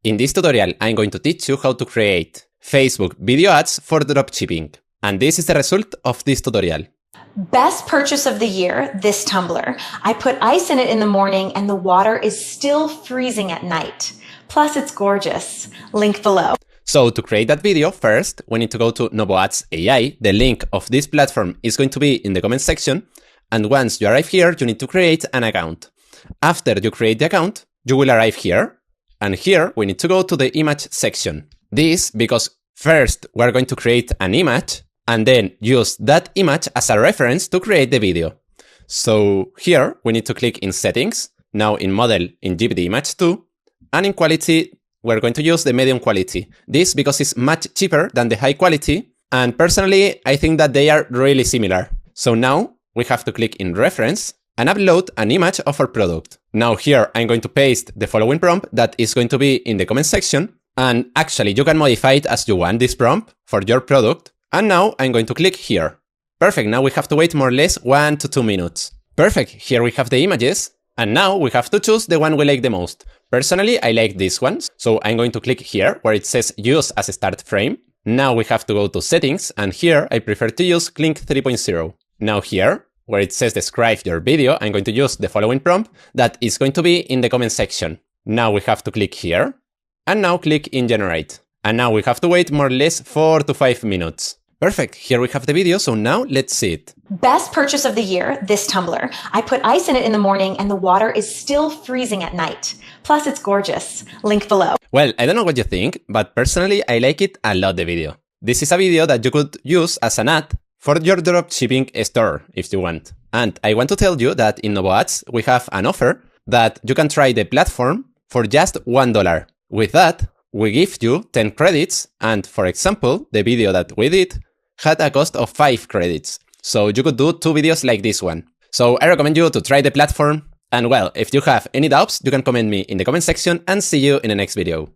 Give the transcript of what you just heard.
In this tutorial, I'm going to teach you how to create Facebook video ads for dropshipping. And this is the result of this tutorial. Best purchase of the year, this tumbler. I put ice in it in the morning and the water is still freezing at night. Plus it's gorgeous. Link below. So to create that video, first, we need to go to NovoAds AI. The link of this platform is going to be in the comment section. And once you arrive here, you need to create an account. After you create the account, you will arrive here. And here we need to go to the image section. This because first we're going to create an image and then use that image as a reference to create the video. So here we need to click in settings, now in model in GPT image 2, and in quality we're going to use the medium quality. This because it's much cheaper than the high quality, and personally I think that they are really similar. So now we have to click in reference and upload an image of our product. Now here I'm going to paste the following prompt that is going to be in the comment section, and actually you can modify it as you want this prompt for your product. And now I'm going to click here. Perfect, now we have to wait more or less 1 to 2 minutes. Perfect, here we have the images, and now we have to choose the one we like the most. Personally, I like this one, so I'm going to click here where it says use as a start frame. Now we have to go to settings, and here I prefer to use Link 3.0. Now here, where it says describe your video, I'm going to use the following prompt that is going to be in the comment section. Now we have to click here, and now click in generate. And now we have to wait more or less 4 to 5 minutes. Perfect, here we have the video, so now let's see it. Best purchase of the year, this tumbler. I put ice in it in the morning and the water is still freezing at night. Plus it's gorgeous. Link below. Well, I don't know what you think, but personally I like it a lot, the video. This is a video that you could use as an ad for your dropshipping store if you want. And I want to tell you that in NovoAds we have an offer that you can try the platform for just $1. With that, we give you 10 credits, and for example, the video that we did had a cost of 5 credits. So you could do 2 videos like this one. So I recommend you to try the platform. And well, if you have any doubts, you can comment me in the comment section and see you in the next video.